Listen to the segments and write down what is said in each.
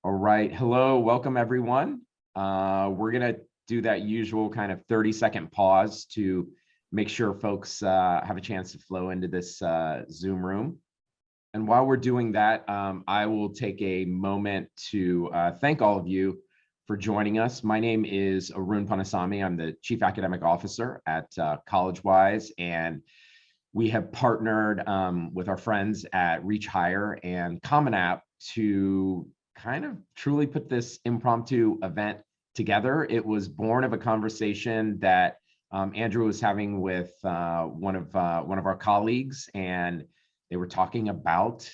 All right. Hello. Welcome, everyone. We're going to do that usual kind of 30-second pause to make sure folks have a chance to flow into this Zoom room. And while we're doing that, I will take a moment to thank all of you for joining us. My name is Arun Panasamy. I'm the Chief Academic Officer at Collegewise, and we have partnered with our friends at Reach Higher and Common App to kind of truly put this impromptu event together. It was born of a conversation that Andrew was having with one of our colleagues, and they were talking about,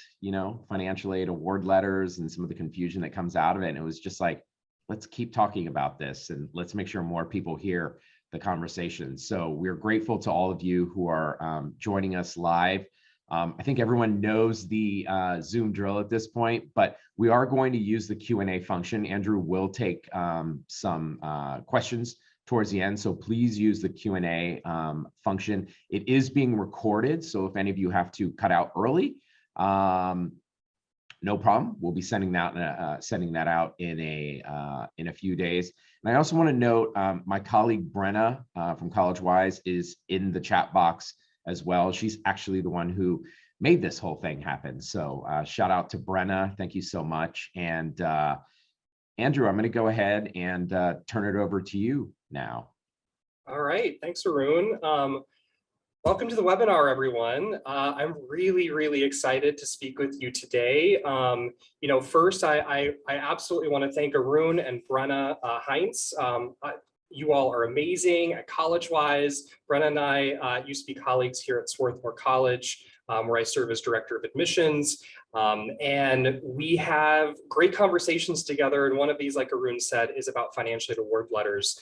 financial aid award letters and some of the confusion that comes out of it. And it was just like, let's keep talking about this and let's make sure more people hear the conversation. So we're grateful to all of you who are joining us live. I think everyone knows the Zoom drill at this point, but we are going to use the Q&A function. Andrew will take some questions towards the end, so please use the Q&A function. It is being recorded, so if any of you have to cut out early, no problem. We'll be sending that out in a few days. And I also want to note my colleague Brenna from Collegewise is in the chat box as well. She's actually the one who made this whole thing happen. So shout out to Brenna. Thank you so much. And Andrew, I'm going to go ahead and turn it over to you now. All right. Thanks, Arun. Welcome to the webinar, everyone. I'm really excited to speak with you today. First, I absolutely want to thank Arun and Brenna Heinz. You all are amazing at Collegewise. Brenna and I used to be colleagues here at Swarthmore College, where I serve as Director of Admissions. And we have great conversations together. And one of these, like Arun said, is about financial aid award letters.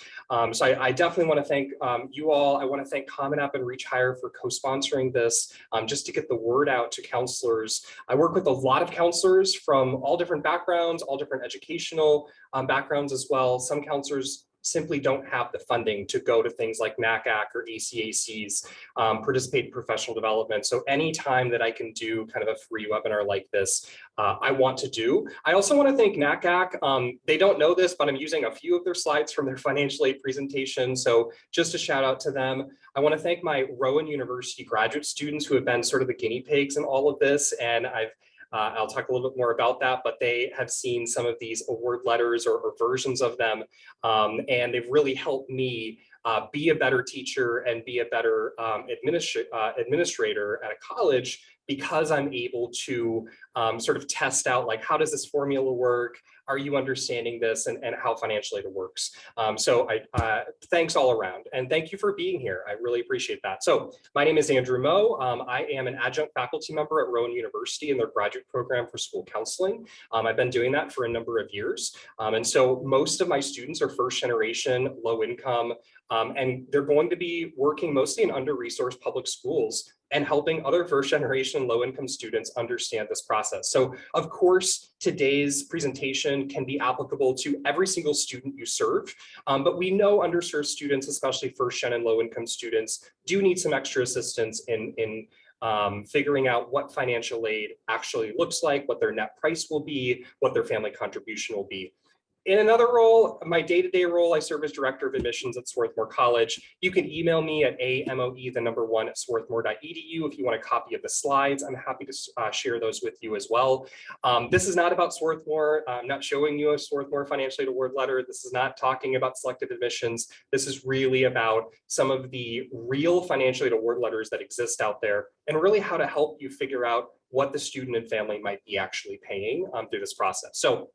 So I definitely want to thank you all. I want to thank Common App and Reach Higher for co-sponsoring this, just to get the word out to counselors. I work with a lot of counselors from all different backgrounds, all different educational backgrounds as well. Some counselors simply don't have the funding to go to things like NACAC or ACACs, participate in professional development. So anytime that I can do kind of a free webinar like this, I want to do. I also want to thank NACAC. They don't know this, but I'm using a few of their slides from their financial aid presentation. So just a shout out to them. I want to thank my Rowan University graduate students who have been sort of the guinea pigs in all of this. And I'll talk a little bit more about that, but they have seen some of these award letters or versions of them, and they've really helped me be a better teacher and be a better administrator at a college, because I'm able to sort of test out, like, how does this formula work? Are you understanding this, and how financial aid works? So thanks all around, and thank you for being here. I really appreciate that. So my name is Andrew Moe. I am an adjunct faculty member at Rowan University in their graduate program for school counseling. I've been doing that for a number of years. And so most of my students are first generation, low income, and they're going to be working mostly in under-resourced public schools and helping other first generation low income students understand this process. So of course, today's presentation can be applicable to every single student you serve, but we know underserved students, especially first gen and low income students, do need some extra assistance in figuring out what financial aid actually looks like, what their net price will be, what their family contribution will be. In another role, my day-to-day role, I serve as Director of Admissions at Swarthmore College. You can email me at amoe1@swarthmore.edu if you want a copy of the slides. I'm happy to share those with you as well. This is not about Swarthmore. I'm not showing you a Swarthmore financial aid award letter. This is not talking about selective admissions. This is really about some of the real financial aid award letters that exist out there, and really how to help you figure out what the student and family might be actually paying through this process. So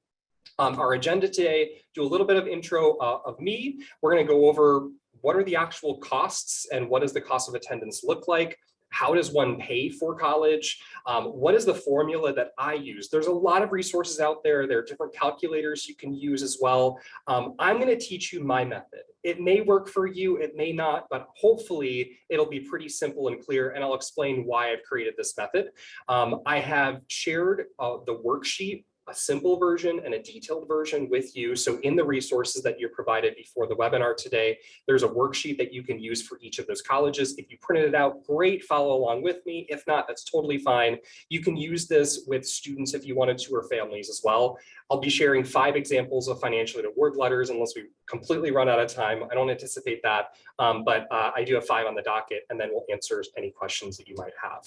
our agenda today, do a little bit of intro of me. We're going to go over what are the actual costs and what does the cost of attendance look like? How does one pay for college? What is the formula that I use? There's a lot of resources out there. There are different calculators you can use as well. I'm going to teach you my method. It may work for you, it may not, but hopefully it'll be pretty simple and clear, and I'll explain why I've created this method. I have shared the worksheet a simple version and a detailed version with you. So in the resources that you're provided before the webinar today, there's a worksheet that you can use for each of those colleges. If you printed it out, great, follow along with me. If not, that's totally fine. You can use this with students if you wanted to, or families as well. I'll be sharing 5 examples of financial aid award letters unless we completely run out of time. I don't anticipate that, but I do have 5 on the docket, and then we'll answer any questions that you might have.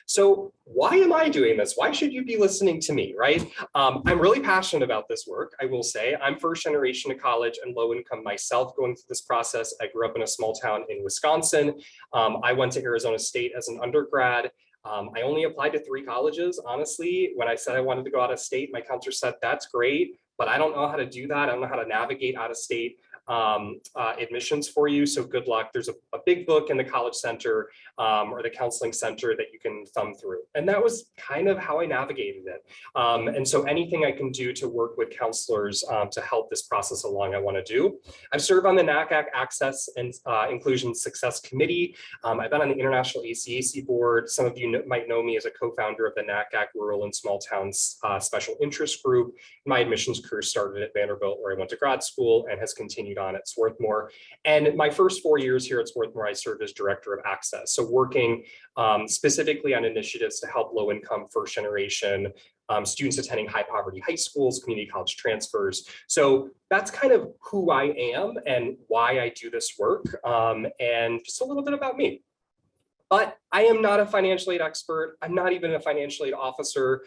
So why am I doing this? Why should you be listening to me, right? I'm really passionate about this work, I will say. I'm first generation to college and low income myself going through this process. I grew up in a small town in Wisconsin. I went to Arizona State as an undergrad. I only applied to 3 colleges, honestly. When I said I wanted to go out of state, my counselor said, that's great, but I don't know how to do that. I don't know how to navigate out of state admissions for you. So good luck. There's a big book in the college center or the counseling center that you can thumb through. And that was kind of how I navigated it. And so anything I can do to work with counselors to help this process along, I want to do. I've served on the NACAC Access and Inclusion Success Committee. I've been on the International ACAC board. Some of you might know me as a co-founder of the NACAC Rural and Small Towns Special Interest Group. My admissions career started at Vanderbilt, where I went to grad school, and has continued on at Swarthmore. And my first 4 years here at Swarthmore, I served as director of access. So working specifically on initiatives to help low income first generation students attending high poverty high schools, community college transfers. So that's kind of who I am and why I do this work, and just a little bit about me. But I am not a financial aid expert. I'm not even a financial aid officer.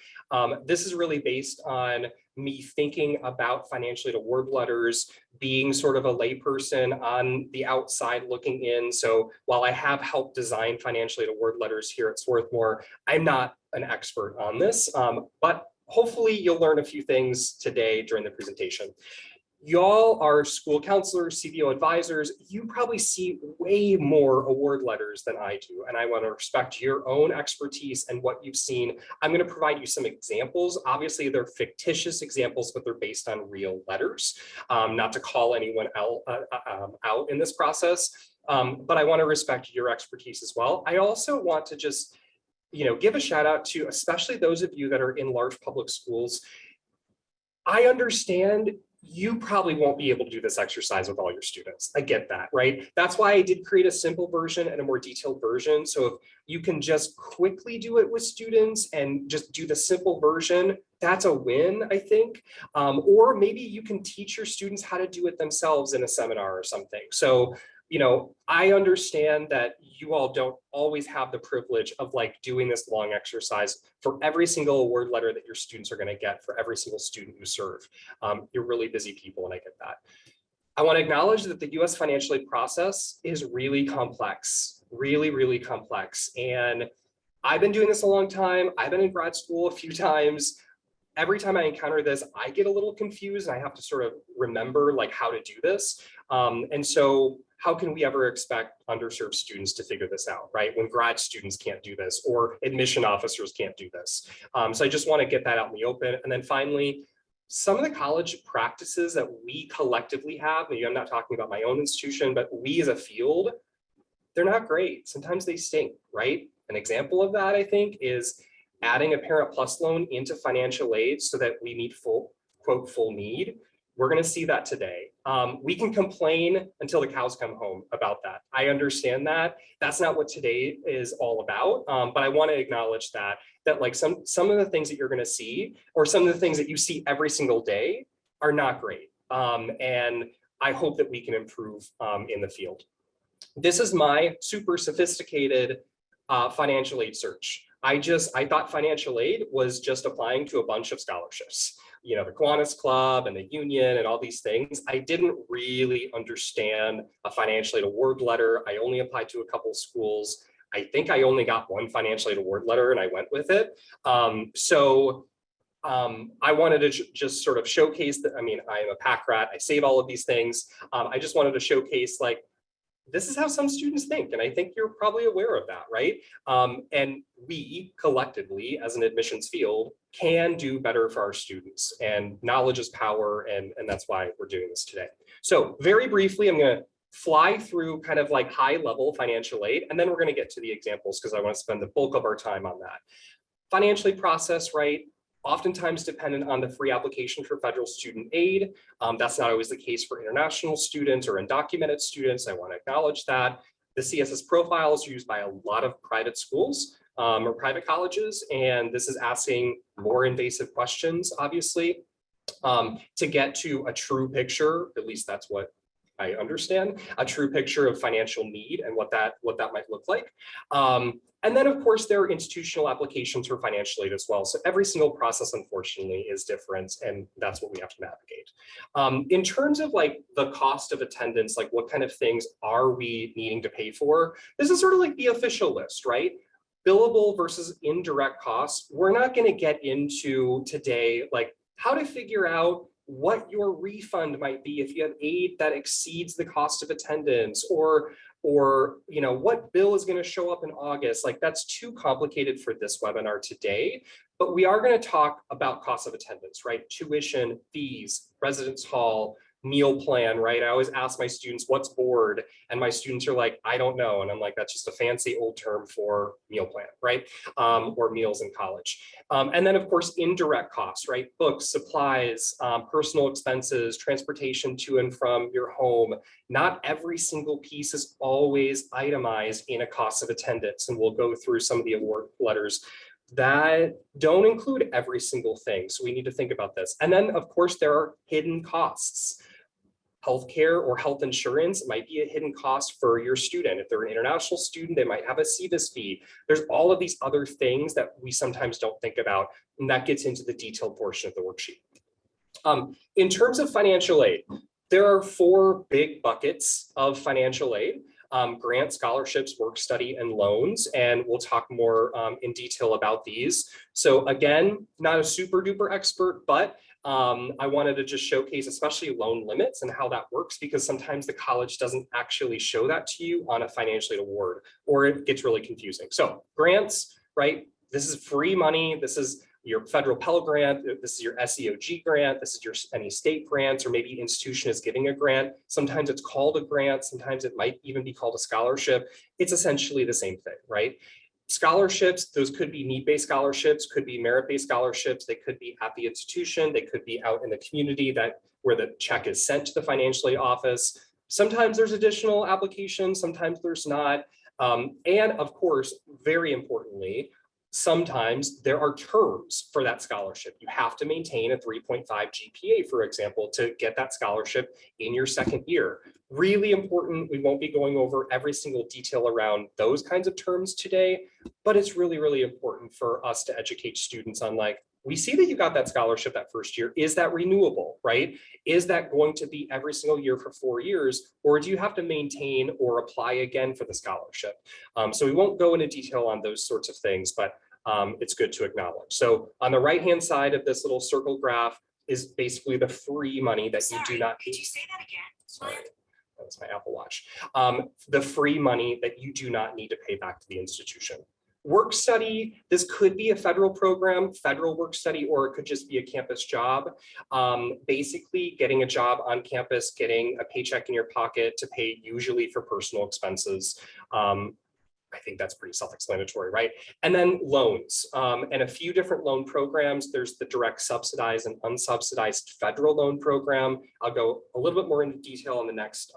This is really based on me thinking about financial aid award letters, being sort of a layperson on the outside looking in. So while I have helped design financial aid award letters here at Swarthmore, I'm not an expert on this, but hopefully you'll learn a few things today during the presentation. Y'all are school counselors, CBO advisors. You probably see way more award letters than I do, and I want to respect your own expertise and what you've seen. I'm going to provide you some examples. Obviously, they're fictitious examples, but they're based on real letters, not to call anyone out in this process, but I want to respect your expertise as well. I also want to just, give a shout out to especially those of you that are in large public schools. I understand you probably won't be able to do this exercise with all your students. I get that, right? That's why I did create a simple version and a more detailed version. So if you can just quickly do it with students and just do the simple version, that's a win, I think. Or maybe you can teach your students how to do it themselves in a seminar or something. So, I understand that you all don't always have the privilege of doing this long exercise for every single award letter that your students are going to get for every single student you serve. You're really busy people, and I get that. I want to acknowledge that the US financial aid process is really complex, really, really complex. And I've been doing this a long time. I've been in grad school a few times. Every time I encounter this, I get a little confused, and I have to sort of remember how to do this. And so how can we ever expect underserved students to figure this out, right? When grad students can't do this, or admission officers can't do this. So I just want to get that out in the open. And then finally, some of the college practices that we collectively have, maybe I'm not talking about my own institution, but we as a field, they're not great. Sometimes they stink, right? An example of that, I think, is adding a Parent Plus loan into financial aid so that we meet full need. We're going to see that today. We can complain until the cows come home about that. I understand that. That's not what today is all about. But I want to acknowledge that some of the things that you're going to see, or some of the things that you see every single day, are not great. And I hope that we can improve in the field. This is my super sophisticated financial aid search. I thought financial aid was just applying to a bunch of scholarships, the Kiwanis Club and the union and all these things. I didn't really understand a financial aid award letter. I only applied to a couple schools. I think I only got one financial aid award letter, and I went with it. I wanted to just sort of showcase that. I mean, I am a pack rat. I save all of these things. I just wanted to showcase this is how some students think, and I think you're probably aware of that, right? And we collectively, as an admissions field, can do better for our students, and knowledge is power, and that's why we're doing this today. So very briefly, I'm going to fly through kind of high level financial aid, and then we're going to get to the examples because I want to spend the bulk of our time on that. Financial aid process, right? oftentimes dependent on the free application for federal student aid. That's not always the case for international students or undocumented students. I want to acknowledge that. The CSS profile is used by a lot of private schools or private colleges, and this is asking more invasive questions, obviously, to get to a true picture. At least that's what I understand, a true picture of financial need and what that might look like. And then, of course, there are institutional applications for financial aid as well. So every single process, unfortunately, is different, and that's what we have to navigate. In terms of like the cost of attendance, like what kind of things are we needing to pay for? This is sort of like the official list, right? Billable versus indirect costs. We're not going to get into today, like how to figure out what your refund might be if you have aid that exceeds the cost of attendance, or what bill is going to show up in August. Like that's too complicated for this webinar today, but we are going to talk about cost of attendance, right? Tuition, fees, residence hall, meal plan, right? I always ask my students, what's board? And my students are like, I don't know. And I'm like, that's just a fancy old term for meal plan, right? Or meals in college. And then of course, indirect costs, right? Books, supplies, personal expenses, transportation to and from your home. Not every single piece is always itemized in a cost of attendance. And we'll go through some of the award letters that don't include every single thing. So we need to think about this. And then of course, there are hidden costs. Healthcare or health insurance might be a hidden cost for your student. If they're an international student, they might have a CVIS fee. There's all of these other things that we sometimes don't think about, and that gets into the detailed portion of the worksheet. In terms of financial aid, there are 4 big buckets of financial aid: grants, scholarships, work study, and loans. And we'll talk more in detail about these. So again, not a super duper expert, but I wanted to just showcase especially loan limits and how that works, because sometimes the college doesn't actually show that to you on a financial aid award, or it gets really confusing. So grants, right? This is free money. This is your federal Pell Grant, this is your SEOG grant, this is your any state grants, or maybe institution is giving a grant. Sometimes it's called a grant, sometimes it might even be called a scholarship. It's essentially the same thing, right? Scholarships, those could be need-based scholarships, could be merit-based scholarships, they could be at the institution, they could be out in the community where the check is sent to the financial aid office. Sometimes there's additional applications, sometimes there's not. And of course, very importantly, sometimes there are terms for that scholarship. You have to maintain a 3.5 GPA, for example, to get that scholarship in your second year. Really important. We won't be going over every single detail around those kinds of terms today, but it's really, really important for us to educate students on, like, we see that you got that scholarship that first year. Is that renewable, right? Is that going to be every single year for 4 years, or do you have to maintain or apply again for the scholarship? So we won't go into detail on those sorts of things, but it's good to acknowledge. So on the right-hand side of this little circle graph is basically the free money that you do not need. Could you say that again? Sorry, that was my Apple Watch. The free money that you do not need to pay back to the institution. Work study, this could be a federal program, federal work study, or it could just be a campus job. Basically getting a job on campus, getting a paycheck in your pocket to pay usually for personal expenses. I think that's pretty self-explanatory, right? And then loans, and a few different loan programs. There's the direct subsidized and unsubsidized federal loan program. I'll go a little bit more into detail on the next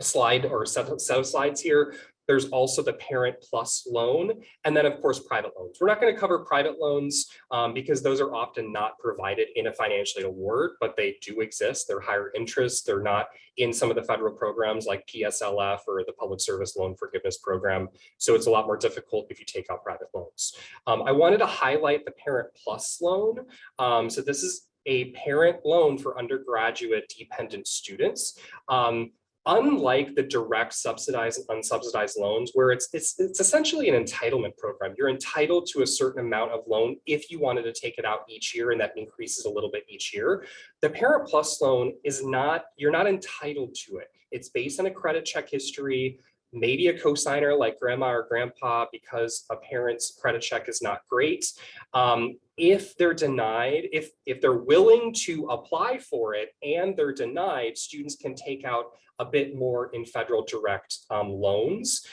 slide or set of slides here. There's also the Parent Plus loan, and then of course private loans. We're not going to cover private loans because those are often not provided in a financial aid award, but they do exist. They're higher interest. They're not in some of the federal programs like PSLF or the Public Service Loan Forgiveness Program. So it's a lot more difficult if you take out private loans. I wanted to highlight the Parent Plus loan. So this is a parent loan for undergraduate dependent students. Unlike the direct subsidized and unsubsidized loans, where it's essentially an entitlement program. You're entitled to a certain amount of loan if you wanted to take it out each year, and that increases a little bit each year. The Parent Plus loan is not, you're not entitled to it. It's based on a credit check history, maybe a cosigner like grandma or grandpa because a parent's credit check is not great. If they're denied, if they're willing to apply for it and they're denied, students can take out a bit more in federal direct loans.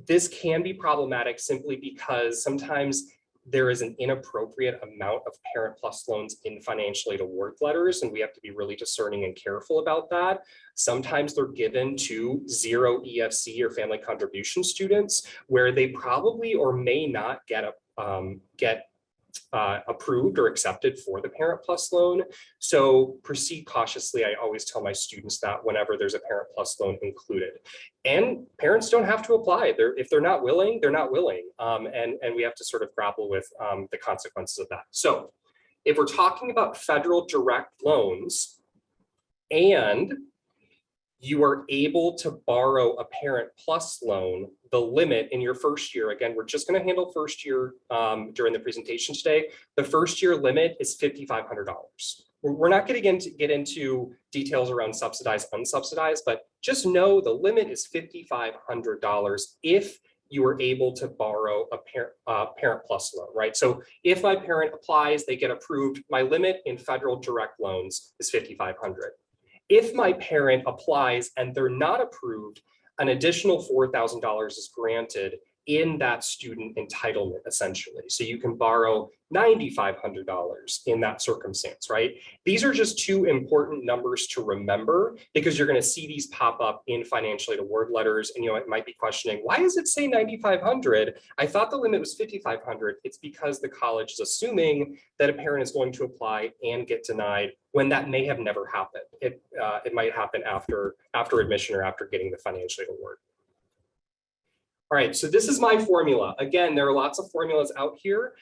This can be problematic simply because sometimes there is an inappropriate amount of Parent Plus loans in financial aid award letters, and we have to be really discerning and careful about that. Sometimes they're given to zero EFC or family contribution students where they probably or may not get approved or accepted for the Parent Plus loan. So proceed cautiously. I always tell my students that whenever there's a Parent Plus loan included. And parents don't have to apply. If they're not willing, they're not willing. And we have to sort of grapple with the consequences of that. So if we're talking about federal direct loans and you are able to borrow a Parent Plus loan, the limit in your first year, again, we're just going to handle first year during the presentation today. The first year limit is $5,500. We're not going to get into details around subsidized, unsubsidized, but just know the limit is $5,500 if you were able to borrow a Parent Plus loan, right? So if my parent applies, they get approved, my limit in federal direct loans is $5,500. If my parent applies and they're not approved, an additional $4,000 is granted in that student entitlement, essentially. So you can borrow $9,500 in that circumstance, right? These are just two important numbers to remember because you're going to see these pop up in financial aid award letters, and it might be questioning, why does it say $9,500? I thought the limit was $5,500. It's because the college is assuming that a parent is going to apply and get denied when that may have never happened. It might happen after admission or after getting the financial aid award. All right, so this is my formula. Again, there are lots of formulas out here.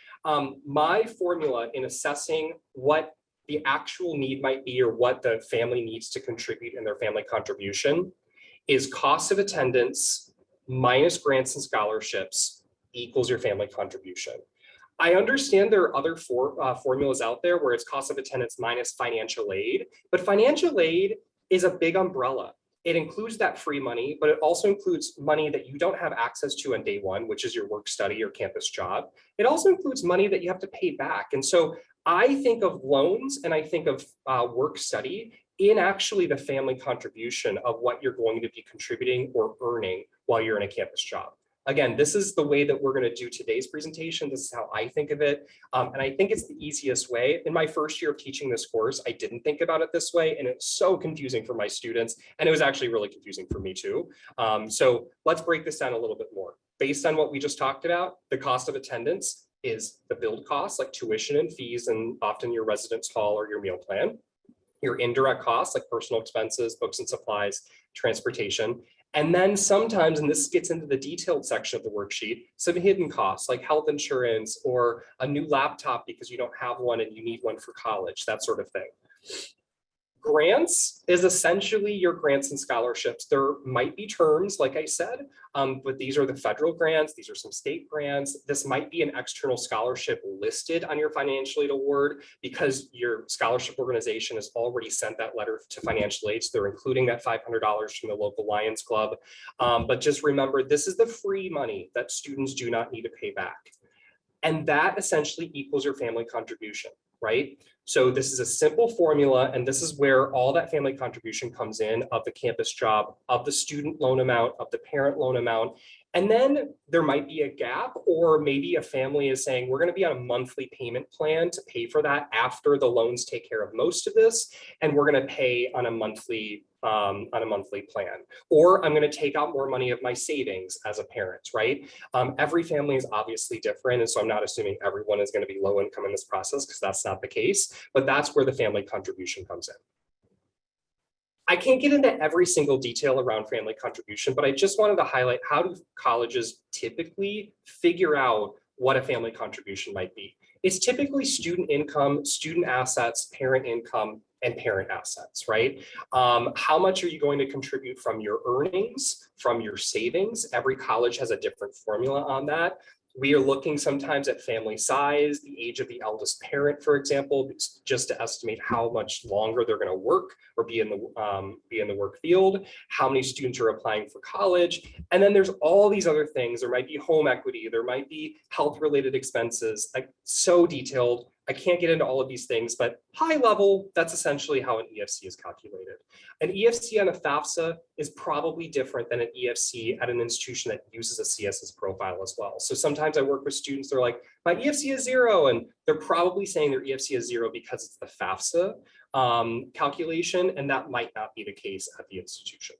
My formula in assessing what the actual need might be or what the family needs to contribute in their family contribution is cost of attendance minus grants and scholarships equals your family contribution. I understand there are other formulas out there where it's cost of attendance minus financial aid, but financial aid is a big umbrella. It includes that free money, but it also includes money that you don't have access to on day one, which is your work study or campus job. It also includes money that you have to pay back. And so I think of loans and I think of work study in actually the family contribution of what you're going to be contributing or earning while you're in a campus job. Again, this is the way that we're going to do today's presentation. This is how I think of it. And I think it's the easiest way. In my first year of teaching this course, I didn't think about it this way. And it's so confusing for my students. And it was actually really confusing for me too. So let's break this down a little bit more. Based on what we just talked about, the cost of attendance is the billed costs like tuition and fees and often your residence hall or your meal plan. Your indirect costs like personal expenses, books and supplies, transportation. And then sometimes, and this gets into the detailed section of the worksheet, some hidden costs like health insurance or a new laptop because you don't have one and you need one for college, that sort of thing. Grants is essentially your grants and scholarships. There might be terms, like I said, but these are the federal grants. These are some state grants. This might be an external scholarship listed on your financial aid award because your scholarship organization has already sent that letter to financial aid. So they're including that $500 from the local Lions Club. But just remember, this is the free money that students do not need to pay back. And that essentially equals your family contribution, right? So this is a simple formula, and this is where all that family contribution comes in of the campus job, of the student loan amount, of the parent loan amount. And then there might be a gap, or maybe a family is saying, we're going to be on a monthly payment plan to pay for that after the loans take care of most of this, and we're going to pay on a monthly plan. Or I'm going to take out more money of my savings as a parent, right? Every family is obviously different, and so I'm not assuming everyone is going to be low income in this process because that's not the case, but that's where the family contribution comes in. I can't get into every single detail around family contribution, but I just wanted to highlight how do colleges typically figure out what a family contribution might be. It's typically student income, student assets, parent income, and parent assets, right? How much are you going to contribute from your earnings, from your savings? Every college has a different formula on that. We are looking sometimes at family size, the age of the eldest parent, for example, just to estimate how much longer they're going to work or be in the work field, how many students are applying for college. And then there's all these other things. There might be home equity, there might be health related expenses, like so detailed. I can't get into all of these things, but high level, that's essentially how an EFC is calculated. An EFC on a FAFSA is probably different than an EFC at an institution that uses a CSS profile as well. So sometimes I work with students, they're like, my EFC is 0, and they're probably saying their EFC is 0 because it's the FAFSA calculation, and that might not be the case at the institution.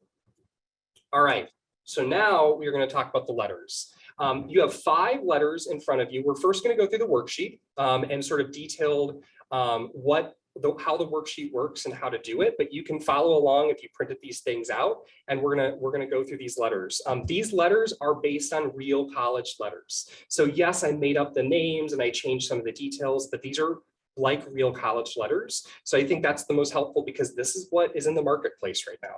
All right, so now we're going to talk about the letters. You have 5 letters in front of you. We're first going to go through the worksheet and sort of detailed how the worksheet works and how to do it. But you can follow along if you printed these things out. And we're gonna go through these letters. These letters are based on real college letters. So yes, I made up the names and I changed some of the details, but these are like real college letters. So I think that's the most helpful because this is what is in the marketplace right now.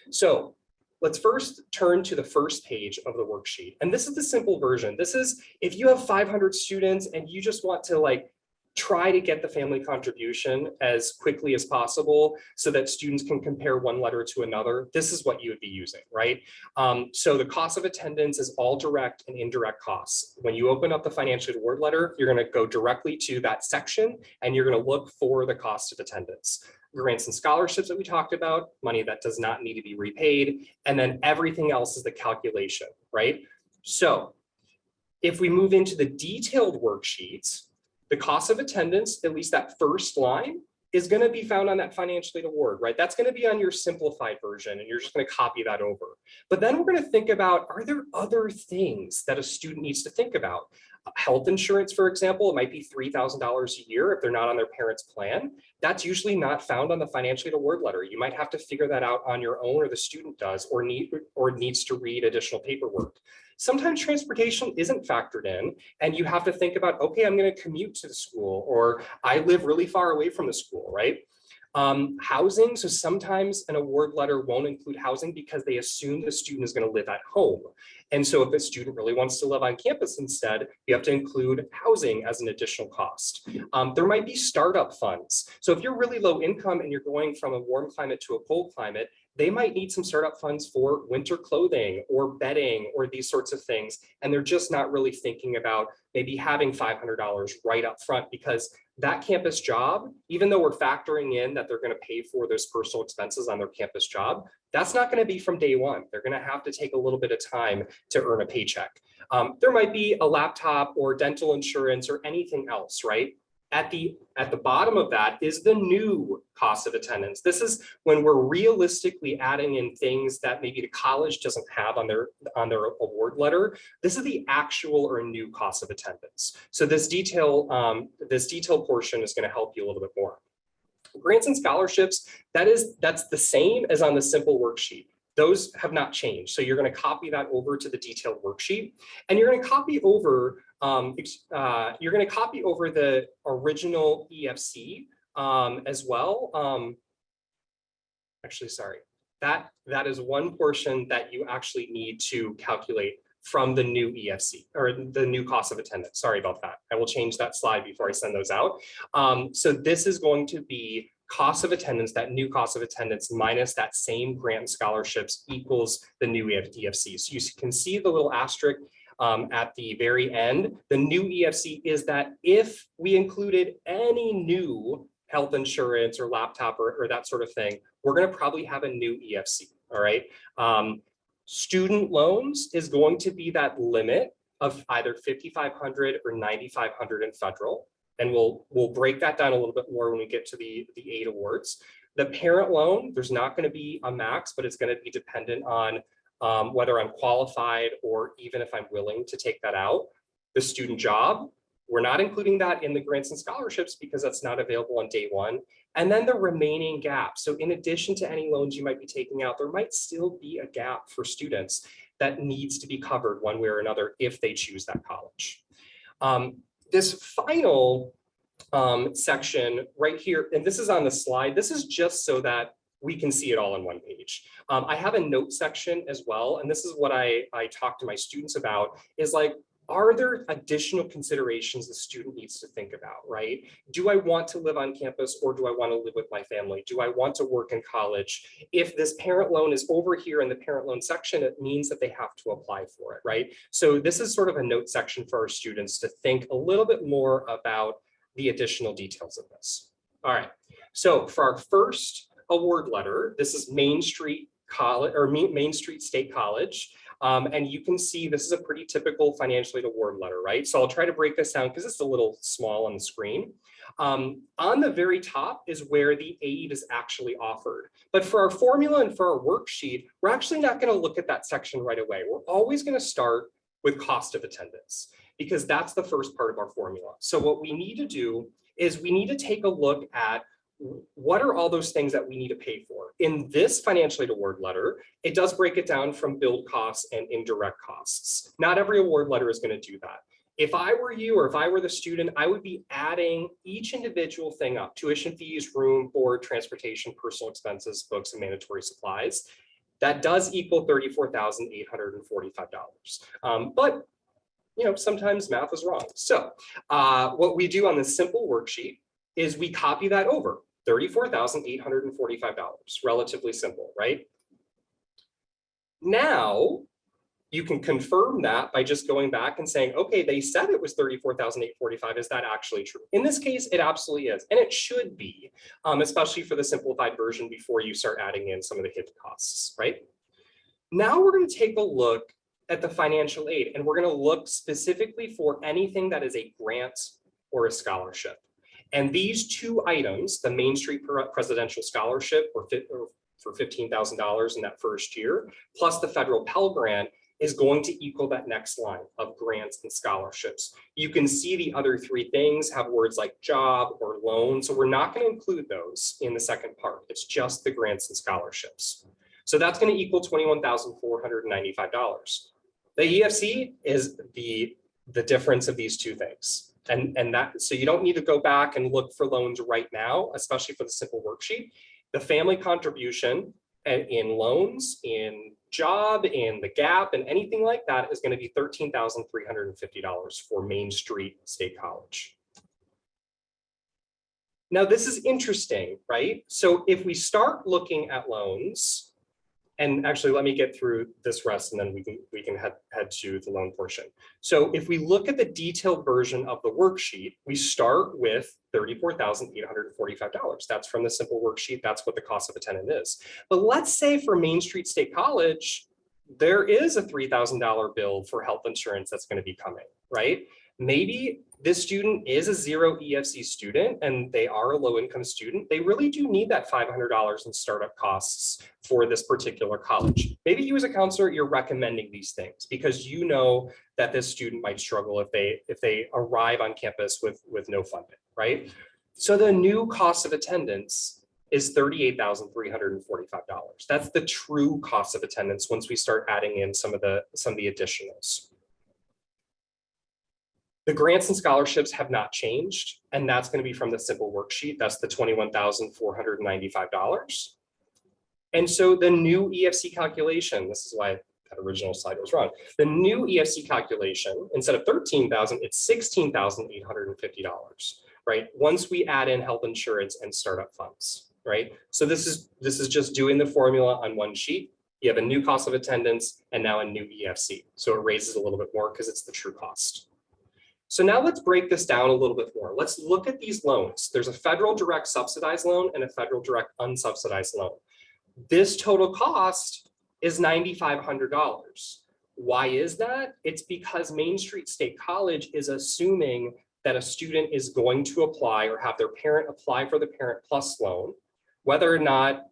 So let's first turn to the first page of the worksheet. And this is the simple version. This is if you have 500 students and you just want to like try to get the family contribution as quickly as possible so that students can compare one letter to another, this is what you would be using, right? So the cost of attendance is all direct and indirect costs. When you open up the financial award letter, you're going to go directly to that section and you're going to look for the cost of attendance. Grants and scholarships that we talked about, money that does not need to be repaid, and then everything else is the calculation, right? So if we move into the detailed worksheets, the cost of attendance, at least that first line, is going to be found on that financial aid award, right? That's going to be on your simplified version, and you're just going to copy that over. But then we're going to think about, are there other things that a student needs to think about? Health insurance, for example, it might be $3,000 a year if they're not on their parents' plan. That's usually not found on the financial aid award letter. You might have to figure that out on your own, or the student does, or needs to read additional paperwork. Sometimes transportation isn't factored in, and you have to think about, okay, I'm going to commute to the school, or I live really far away from the school, right? Housing, so sometimes an award letter won't include housing because they assume the student is going to live at home. And so if a student really wants to live on campus instead, you have to include housing as an additional cost. There might be startup funds. So if you're really low income and you're going from a warm climate to a cold climate, they might need some startup funds for winter clothing or bedding or these sorts of things. And they're just not really thinking about maybe having $500 right up front, because that campus job, even though we're factoring in that they're going to pay for those personal expenses on their campus job, that's not going to be from day one. They're going to have to take a little bit of time to earn a paycheck. There might be a laptop or dental insurance or anything else, right? At the bottom of that is the new cost of attendance. This is when we're realistically adding in things that maybe the college doesn't have on their award letter. This is the actual or new cost of attendance. So this detail portion is going to help you a little bit more. Grants and scholarships, that's the same as on the simple worksheet. Those have not changed. So you're going to copy that over to the detailed worksheet, and you're going to copy over the original EFC as well. Actually, sorry, that is one portion that you actually need to calculate from the new EFC or the new cost of attendance. Sorry about that. I will change that slide before I send those out. So this is going to be cost of attendance, that new cost of attendance minus that same grant and scholarships equals the new EFC. So you can see the little asterisk at the very end. The new EFC is that if we included any new health insurance or laptop or that sort of thing, we're going to probably have a new EFC. All right. Student loans is going to be that limit of either 5,500 or 9,500 in federal. And we'll break that down a little bit more when we get to the aid awards. The parent loan, there's not going to be a max, but it's going to be dependent on whether I'm qualified or even if I'm willing to take that out. The student job, we're not including that in the grants and scholarships because that's not available on day one. And then the remaining gap. So in addition to any loans you might be taking out, there might still be a gap for students that needs to be covered one way or another if they choose that college. This final section right here, and this is on the slide, this is just so that we can see it all on one page. I have a note section as well, and this is what I talk to my students about, is like, are there additional considerations the student needs to think about, right? Do I want to live on campus or do I want to live with my family? Do I want to work in college? If this parent loan is over here in the parent loan section, it means that they have to apply for it, right? So this is sort of a note section for our students to think a little bit more about the additional details of this. All right, so for our first award letter, this is Main Street College or Main Street State College. And you can see this is a pretty typical financial aid award letter, right? So I'll try to break this down because it's a little small on the screen. On the very top is where the aid is actually offered. But for our formula and for our worksheet, we're actually not going to look at that section right away. We're always going to start with cost of attendance because that's the first part of our formula. So what we need to do is we need to take a look at what are all those things that we need to pay for. In this financial aid award letter, it does break it down from billed costs and indirect costs. Not every award letter is going to do that. If I were you or if I were the student, I would be adding each individual thing up: tuition fees, room, board, transportation, personal expenses, books, and mandatory supplies. That does equal $34,845. But sometimes math is wrong. So what we do on this simple worksheet is we copy that over. $34,845, relatively simple, right? Now, you can confirm that by just going back and saying, okay, they said it was $34,845. Is that actually true? In this case, it absolutely is. And it should be, especially for the simplified version before you start adding in some of the hidden costs, right? Now we're going to take a look at the financial aid, and we're going to look specifically for anything that is a grant or a scholarship. And these two items, the Main Street Presidential Scholarship for $15,000 in that first year, plus the federal Pell Grant, is going to equal that next line of grants and scholarships. You can see the other three things have words like job or loan, so we're not going to include those in the second part. It's just the grants and scholarships. So that's going to equal $21,495. The EFC is the difference of these two things. And that, so you don't need to go back and look for loans right now, especially for the simple worksheet. The family contribution in loans, in job, in the gap, and anything like that is going to be $13,350 for Main Street State College. Now, this is interesting, right? So if we start looking at loans, and actually, let me get through this rest and then we can head to the loan portion. So if we look at the detailed version of the worksheet, we start with $34,845. That's from the simple worksheet. That's what the cost of attendance is. But let's say for Main Street State College, there is a $3,000 bill for health insurance that's going to be coming, right? Maybe this student is a zero EFC student and they are a low income student. They really do need that $500 in startup costs for this particular college. Maybe you as a counselor, you're recommending these things because you know that this student might struggle if they arrive on campus with no funding, right? So the new cost of attendance is $38,345. That's the true cost of attendance once we start adding in some of the additionals. The grants and scholarships have not changed, and that's going to be from the simple worksheet. That's the $21,495. And so the new EFC calculation, this is why that original slide was wrong. The new EFC calculation, instead of $13,000, it's $16,850, right? Once we add in health insurance and startup funds, right? So this is just doing the formula on one sheet. You have a new cost of attendance and now a new EFC. So it raises a little bit more because it's the true cost. So now let's break this down a little bit more. Let's look at these loans. There's a federal direct subsidized loan and a federal direct unsubsidized loan. This total cost is $9,500. Why is that? It's because Main Street State College is assuming that a student is going to apply or have their parent apply for the Parent Plus loan, whether or not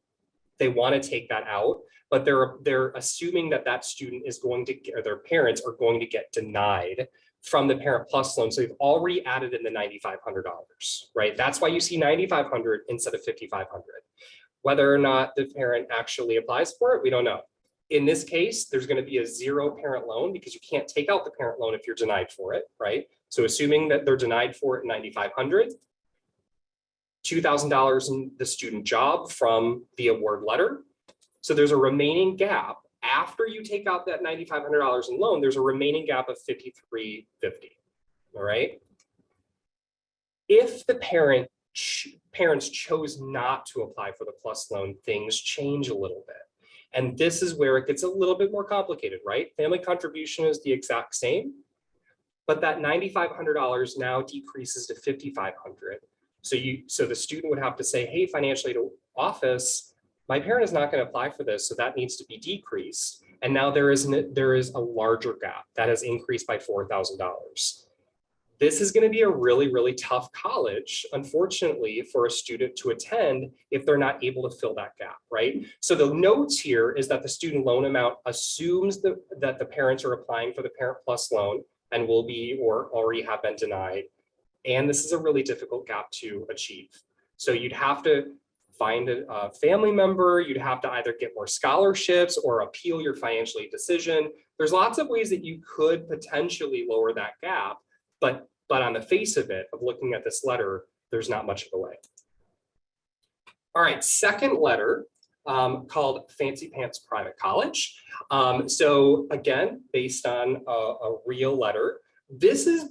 they want to take that out, but they're assuming that that student is going to, or their parents are going to get denied from the Parent Plus loan. So they've already added in the $9,500, right? That's why you see $9,500 instead of $5,500. Whether or not the parent actually applies for it, we don't know. In this case, there's going to be a zero parent loan because you can't take out the parent loan if you're denied for it, right? So assuming that they're denied for it at $9,500, $2,000 in the student job from the award letter. So there's a remaining gap. After you take out that $9,500 in loan, there's a remaining gap of $5,350, all right? If the parents chose not to apply for the plus loan, things change a little bit. And this is where it gets a little bit more complicated, right? Family contribution is the exact same, but that $9,500 now decreases to $5,500. So the student would have to say, hey, financial aid office, my parent is not going to apply for this, so that needs to be decreased. And now there is a larger gap that has increased by $4,000. This is going to be a really, really tough college, unfortunately, for a student to attend if they're not able to fill that gap, right? So the notes here is that the student loan amount assumes that the parents are applying for the Parent Plus loan and will be or already have been denied. And this is a really difficult gap to achieve. So you'd have to find a family member, you'd have to either get more scholarships or appeal your financial aid decision. There's lots of ways that you could potentially lower that gap, but on the face of it, of looking at this letter, there's not much of a way. All right, second letter called Fancy Pants Private College. So again, based on a real letter, this is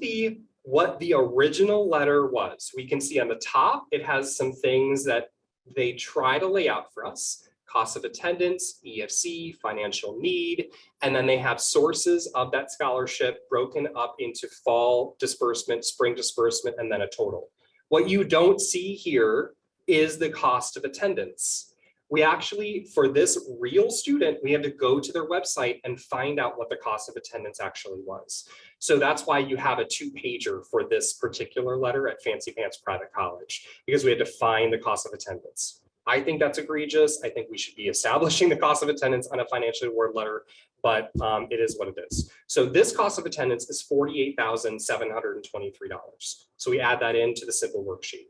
what the original letter was. We can see on the top, it has some things that they try to lay out for us: cost of attendance, EFC, financial need, and then they have sources of that scholarship broken up into fall disbursement, spring disbursement, and then a total. What you don't see here is the cost of attendance. We actually, for this real student, we had to go to their website and find out what the cost of attendance actually was. So that's why you have a 2-pager for this particular letter at Fancy Pants Private College, because we had to find the cost of attendance. I think that's egregious. I think we should be establishing the cost of attendance on a financial award letter, but it is what it is. So this cost of attendance is $48,723. So we add that into the simple worksheet.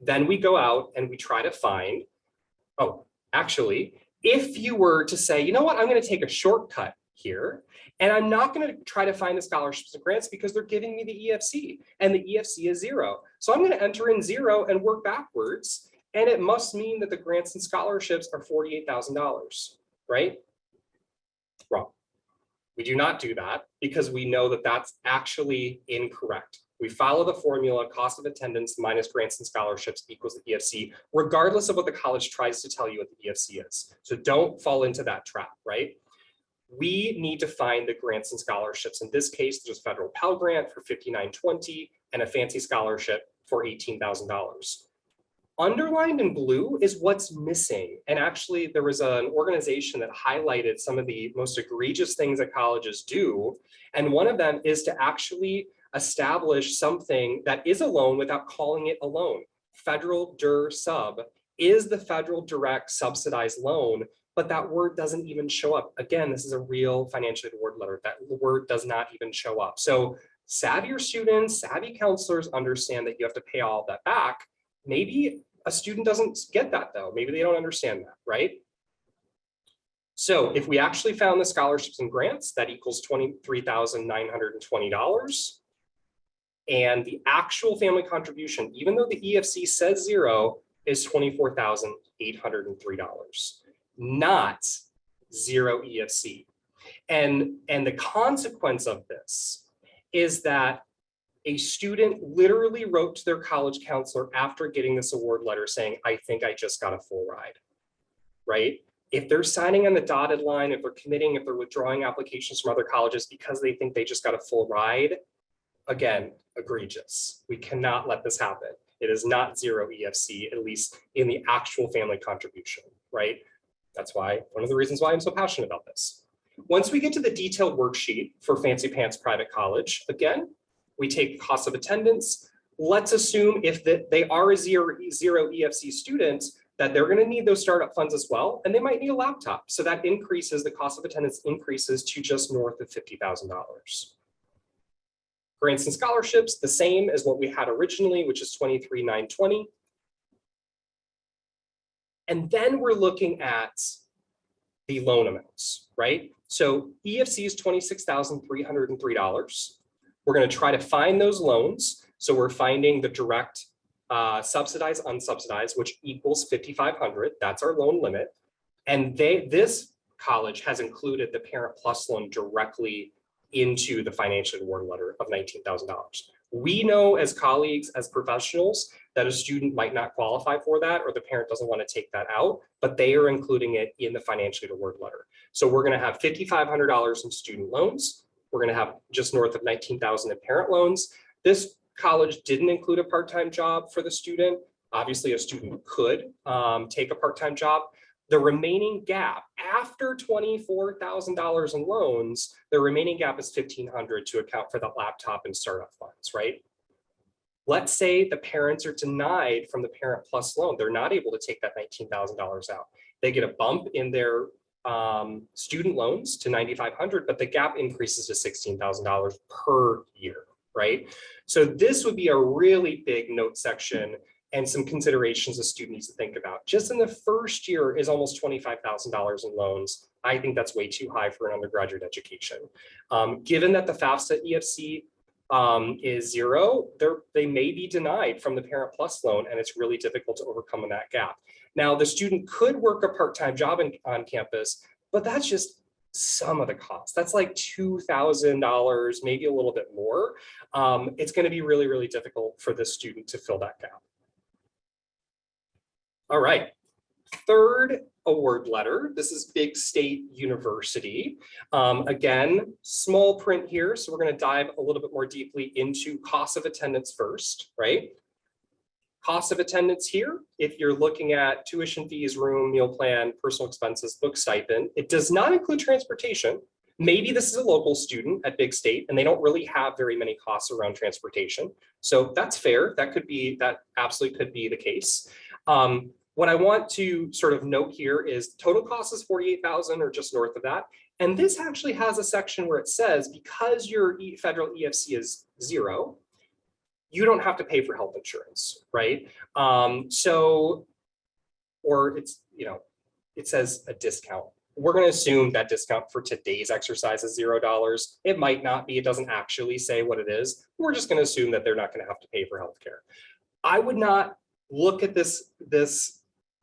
Then we go out and we try to find, actually, if you were to say, you know what, I'm going to take a shortcut here, and I'm not going to try to find the scholarships and grants because they're giving me the EFC, and the EFC is 0. So I'm going to enter in 0 and work backwards, and it must mean that the grants and scholarships are $48,000, right? Wrong. We do not do that because we know that that's actually incorrect. We follow the formula: cost of attendance minus grants and scholarships equals the EFC, regardless of what the college tries to tell you what the EFC is. So don't fall into that trap, right? We need to find the grants and scholarships. In this case, there's a federal Pell Grant for $5,920 and a fancy scholarship for $18,000. Underlined in blue is what's missing. And actually, there was an organization that highlighted some of the most egregious things that colleges do. And one of them is to actually establish something that is a loan without calling it a loan. Federal DIR sub is the federal direct subsidized loan, but that word doesn't even show up. Again, this is a real financial aid award letter. That word does not even show up. So savvier students, savvy counselors understand that you have to pay all of that back. Maybe a student doesn't get that though. Maybe they don't understand that, right? So if we actually found the scholarships and grants, that equals $23,920. And the actual family contribution, even though the EFC says 0, is $24,803, not 0 EFC. And the consequence of this is that a student literally wrote to their college counselor after getting this award letter saying, I think I just got a full ride, right? If they're signing on the dotted line, if they're committing, if they're withdrawing applications from other colleges because they think they just got a full ride, again, egregious. We cannot let this happen. It is not 0 EFC, at least in the actual family contribution, right? That's why, one of the reasons why I'm so passionate about this. Once we get to the detailed worksheet for Fancy Pants Private College, again, we take cost of attendance. Let's assume if they are a 0 EFC student, that they're going to need those startup funds as well, and they might need a laptop. So that increases, the cost of attendance increases to just north of $50,000. Grants and scholarships, the same as what we had originally, which is $23,920. And then we're looking at the loan amounts, right? So EFC is $26,303. We're going to try to find those loans. So we're finding the direct subsidized, unsubsidized, which equals $5,500. That's our loan limit. And this college has included the Parent Plus loan directly into the financial award letter of $19,000. We know as colleagues, as professionals, that a student might not qualify for that, or the parent doesn't want to take that out, but they are including it in the financial aid award letter. So we're going to have $5,500 in student loans. We're going to have just north of 19,000 in parent loans. This college didn't include a part-time job for the student. Obviously, a student could take a part-time job. The remaining gap after $24,000 in loans, the remaining gap is $1,500 to account for the laptop and startup funds, right? Let's say the parents are denied from the Parent Plus loan. They're not able to take that $19,000 out. They get a bump in their student loans to $9,500, but the gap increases to $16,000 per year, right? So this would be a really big note section and some considerations a student needs to think about. Just in the first year is almost $25,000 in loans. I think that's way too high for an undergraduate education. Given that the FAFSA EFC is zero, they may be denied from the Parent Plus loan, and it's really difficult to overcome that gap. Now, the student could work a part-time job on campus, but that's just some of the costs. That's like $2,000, maybe a little bit more. It's going to be really, really difficult for this student to fill that gap. All right, third award letter. This is Big State University. Again, small print here. So we're going to dive a little bit more deeply into cost of attendance first, right? Cost of attendance here, if you're looking at tuition fees, room, meal plan, personal expenses, book stipend, it does not include transportation. Maybe this is a local student at Big State and they don't really have very many costs around transportation. So that's fair. That absolutely could be the case. What I want to sort of note here is total cost is $48,000 or just north of that. And this actually has a section where it says, because your federal EFC is zero, you don't have to pay for health insurance, right? Or it's, it says a discount. We're going to assume that discount for today's exercise is $0. It might not be, it doesn't actually say what it is. We're just going to assume that they're not going to have to pay for healthcare. I would not look at this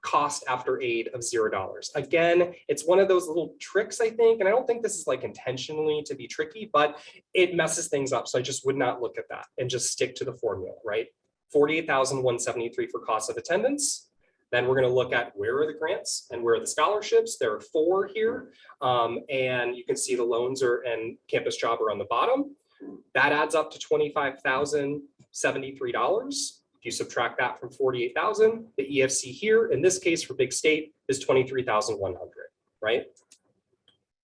cost after aid of $0. Again, it's one of those little tricks, I think, and I don't think this is like intentionally to be tricky, but it messes things up. So I just would not look at that and just stick to the formula, right? $48,173 for cost of attendance. Then we're going to look at where are the grants and where are the scholarships. There are 4 here, and you can see the loans and campus job are on the bottom. That adds up to $25,073. If you subtract that from 48,000, the EFC here, in this case for Big State, is 23,100, right?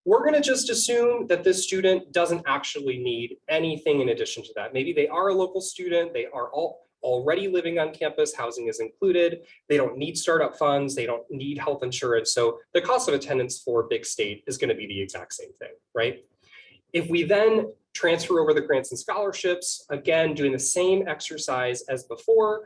We're going to just assume that this student doesn't actually need anything in addition to that. Maybe they are a local student, they are already living on campus, housing is included, they don't need startup funds, they don't need health insurance. So the cost of attendance for Big State is going to be the exact same thing, right? If we then transfer over the grants and scholarships, again, doing the same exercise as before,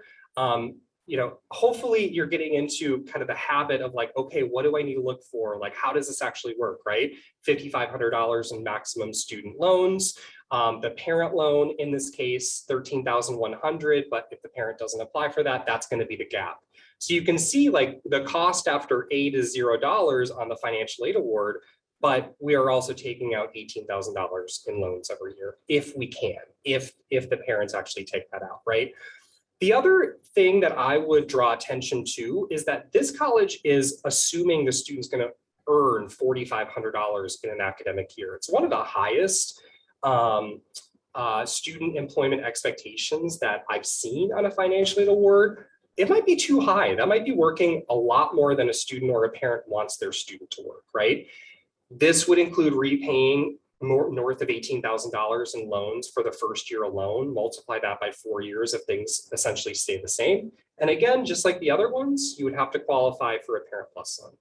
hopefully you're getting into kind of the habit of like, okay, what do I need to look for? Like, how does this actually work, right? $5,500 in maximum student loans. The parent loan, in this case, $13,100, but if the parent doesn't apply for that, that's going to be the gap. So you can see like the cost after aid is $0 on the financial aid award, but we are also taking out $18,000 in loans every year if we can, if the parents actually take that out, right? The other thing that I would draw attention to is that this college is assuming the student's going to earn $4,500 in an academic year. It's one of the highest student employment expectations that I've seen on a financial aid award. It might be too high. That might be working a lot more than a student or a parent wants their student to work, right? This would include repaying north of $18,000 in loans for the first year alone. Multiply that by 4 years if things essentially stay the same. And again, just like the other ones, you would have to qualify for a Parent Plus loan.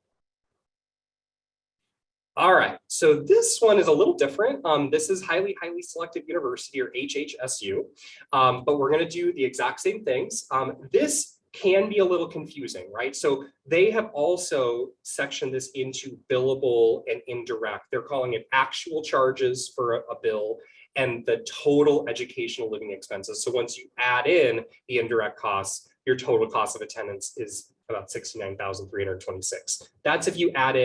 All right, so this one is a little different. This is highly selective university, or HHSU, but we're going to do the exact same things. This can be a little confusing, right? So they have also sectioned this into billable and indirect. They're calling it actual charges for a bill and the total educational living expenses. So once you add in the indirect costs, your total cost of attendance is about $69,326. That's if you add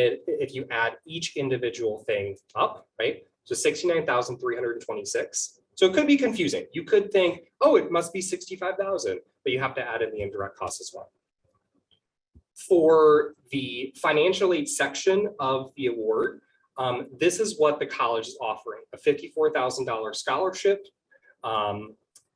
each individual thing up, right? So $69,326. So it could be confusing. You could think, oh, it must be $65,000, but you have to add in the indirect costs as well. For the financial aid section of the award, This is what the college is offering: a $54,000 scholarship,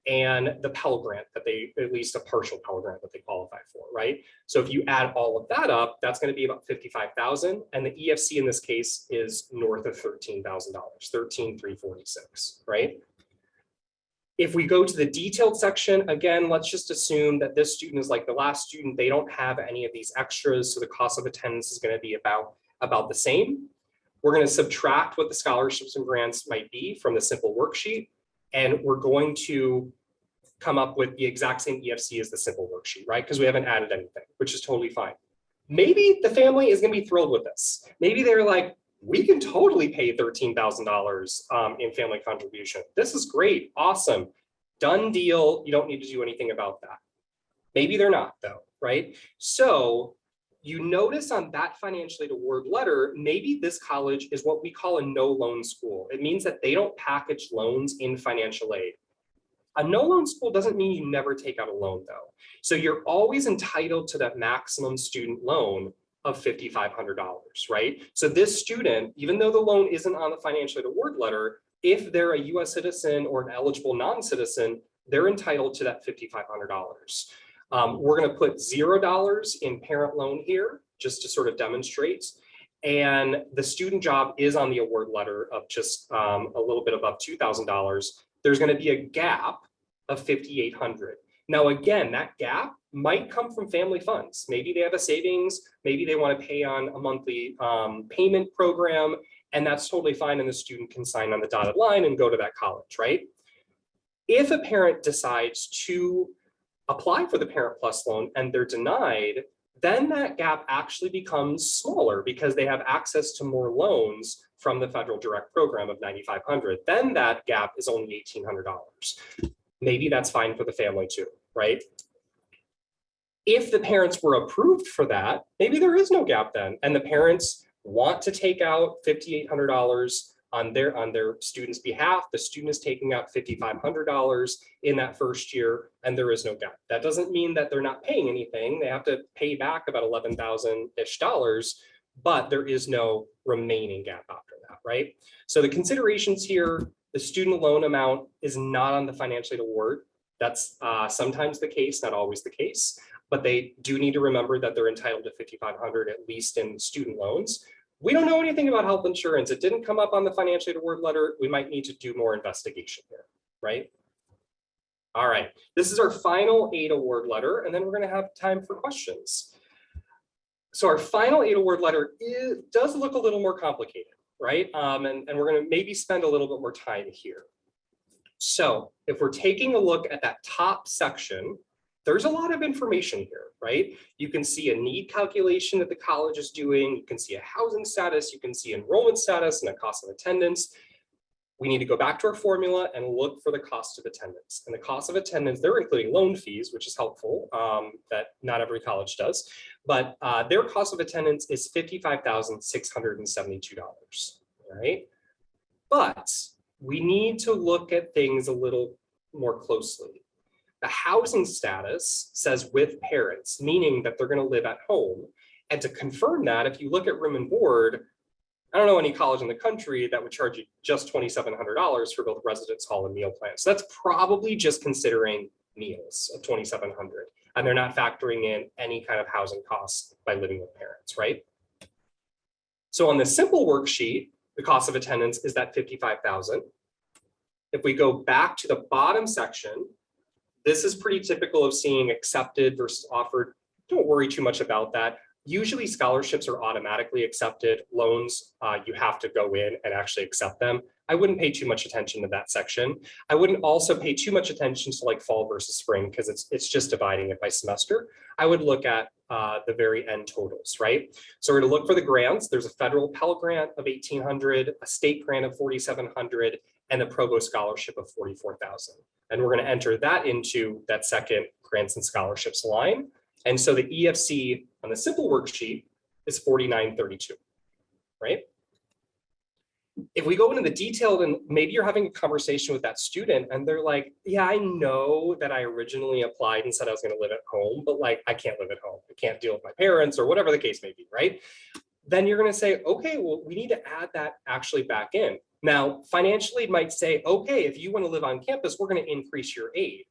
and the Pell Grant that they, at least a partial Pell Grant that they qualify for, right? So if you add all of that up, that's going to be about $55,000, and the EFC in this case is north of $13,000, $13,346, right? If we go to the detailed section, again, let's just assume that this student is like the last student. They don't have any of these extras, so the cost of attendance is going to be about the same. We're going to subtract what the scholarships and grants might be from the simple worksheet, and we're going to come up with the exact same EFC as the simple worksheet, right? Because we haven't added anything, which is totally fine. Maybe the family is going to be thrilled with this. Maybe they're like, we can totally pay $13,000 in family contribution. This is great, awesome, done deal. You don't need to do anything about that. Maybe they're not though, right? So you notice on that financial aid award letter, maybe this college is what we call a no loan school. It means that they don't package loans in financial aid. A no loan school doesn't mean you never take out a loan though. So you're always entitled to that maximum student loan of $5,500, right? So this student, even though the loan isn't on the financial aid award letter, if they're a US citizen or an eligible non-citizen, they're entitled to that $5,500. We're going to put $0 in parent loan here just to sort of demonstrate. And the student job is on the award letter of just a little bit above $2,000. There's going to be a gap of $5,800. Now, again, that gap might come from family funds. Maybe they have a savings, maybe they want to pay on a monthly payment program, and that's totally fine. And the student can sign on the dotted line and go to that college, right? If a parent decides to apply for the Parent Plus loan and they're denied, then that gap actually becomes smaller because they have access to more loans from the federal direct program of $9,500. Then that gap is only $1,800. Maybe that's fine for the family too, right? If the parents were approved for that, maybe there is no gap then, and the parents want to take out $5,800 on their student's behalf. The student is taking out $5,500 in that first year, and there is no gap. That doesn't mean that they're not paying anything. They have to pay back about $11,000-ish, but there is no remaining gap after that, right? So the considerations here, the student loan amount is not on the financial aid award. That's sometimes the case, not always the case, but they do need to remember that they're entitled to $5,500 at least in student loans. We don't know anything about health insurance. It didn't come up on the financial aid award letter. We might need to do more investigation here, right? All right, this is our final aid award letter, and then we're going to have time for questions. So our final aid award letter does look a little more complicated, right? And we're going to maybe spend a little bit more time here. So if we're taking a look at that top section, there's a lot of information here, right? You can see a need calculation that the college is doing. You can see a housing status. You can see enrollment status and a cost of attendance. We need to go back to our formula and look for the cost of attendance. And the cost of attendance, they're including loan fees, which is helpful, that not every college does. But their cost of attendance is $55,672, right? But we need to look at things a little more closely. The housing status says with parents, meaning that they're going to live at home. And to confirm that, if you look at room and board, I don't know any college in the country that would charge you just $2,700 for both residence hall and meal plans. So that's probably just considering meals of $2,700, and they're not factoring in any kind of housing costs by living with parents, right? So on the simple worksheet, the cost of attendance is that $55,000. If we go back to the bottom section, this is pretty typical of seeing accepted versus offered. Don't worry too much about that. Usually scholarships are automatically accepted. Loans, you have to go in and actually accept them. I wouldn't pay too much attention to that section. I wouldn't also pay too much attention to like fall versus spring because it's just dividing it by semester. I would look at the very end totals, right? So we're gonna look for the grants. There's a federal Pell Grant of $1,800, a state grant of $4,700, and a Provost Scholarship of $44,000. And we're gonna enter that into that second grants and scholarships line. And so the EFC on the simple worksheet is $49.32, right? If we go into the detailed, and maybe you're having a conversation with that student and they're like, yeah, I know that I originally applied and said I was going to live at home, but like, I can't live at home. I can't deal with my parents or whatever the case may be, right? then you're going to say, okay, well, we need to add that actually back in. Now, financially, it might say, okay, if you want to live on campus, we're going to increase your aid.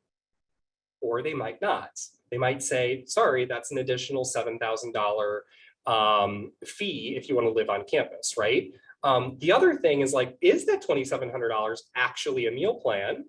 Or they might not. They might say, sorry, that's an additional $7,000 fee if you want to live on campus, right? The other thing is like, is that $2,700 actually a meal plan?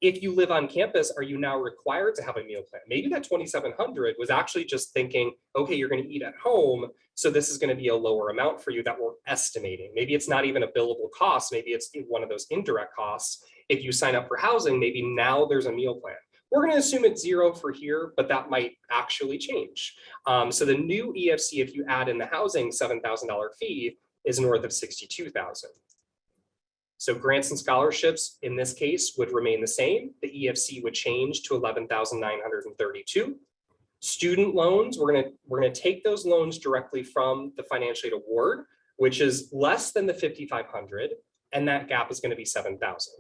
If you live on campus, are you now required to have a meal plan? Maybe that $2,700 was actually just thinking, okay, you're going to eat at home, so this is going to be a lower amount for you that we're estimating. Maybe it's not even a billable cost. Maybe it's one of those indirect costs. If you sign up for housing, maybe now there's a meal plan. We're going to assume it's zero for here, but that might actually change. So the new EFC, if you add in the housing $7,000 fee, is north of $62,000. So grants and scholarships in this case would remain the same. The EFC would change to $11,932. Student loans, we're gonna take those loans directly from the financial aid award, which is less than the $5,500, and that gap is going to be $7,000,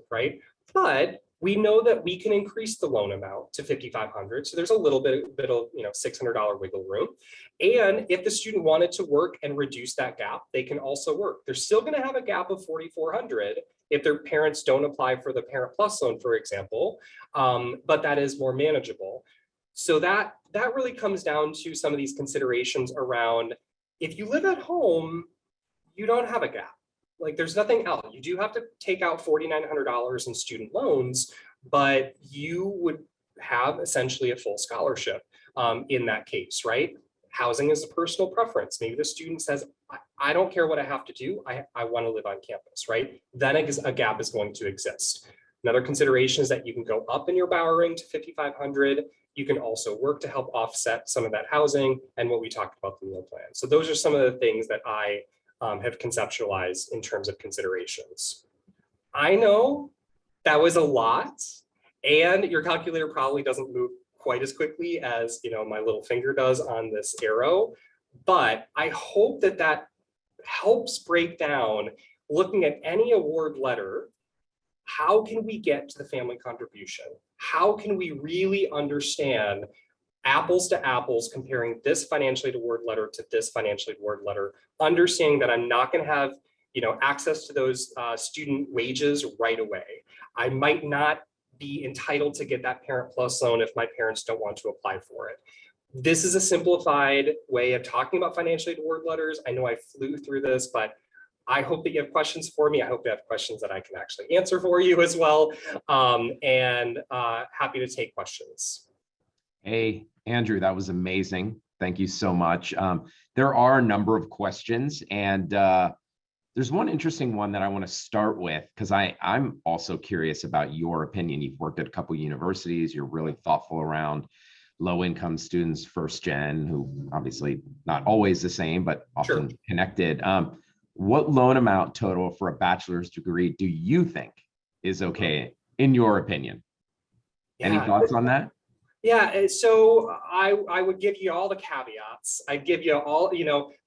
right? But we know that we can increase the loan amount to $5,500. So there's a little bit of $600 wiggle room. And if the student wanted to work and reduce that gap, they can also work. They're still going to have a gap of $4,400 if their parents don't apply for the Parent Plus loan, for example, but that is more manageable. So that really comes down to some of these considerations around, if you live at home, you don't have a gap. Like there's nothing else. You do have to take out $4,900 in student loans, but you would have essentially a full scholarship in that case, right? Housing is a personal preference. Maybe the student says, I don't care what I have to do. I want to live on campus, right? Then a gap is going to exist. Another consideration is that you can go up in your borrowing to $5,500. You can also work to help offset some of that housing and what we talked about the meal plan. So those are some of the things that I have conceptualized in terms of considerations. I know that was a lot, and your calculator probably doesn't move quite as quickly as my little finger does on this arrow, but I hope that helps break down, looking at any award letter, how can we get to the family contribution? How can we really understand apples to apples, comparing this financial aid award letter to this financial aid award letter, understanding that I'm not going to have access to those student wages right away. I might not be entitled to get that Parent Plus loan if my parents don't want to apply for it. This is a simplified way of talking about financial aid award letters. I know I flew through this, but I hope that you have questions for me. I hope you have questions that I can actually answer for you as well. And happy to take questions. Hey, Andrew, that was amazing. Thank you so much. There are a number of questions, and there's one interesting one that I want to start with, because I'm also curious about your opinion. You've worked at a couple of universities. You're really thoughtful around low-income students, first gen, who obviously not always the same, but often Sure. connected. What loan amount total for a bachelor's degree do you think is okay, in your opinion? Any thoughts on that? Yeah, so I would give you all the caveats. I'd give you all,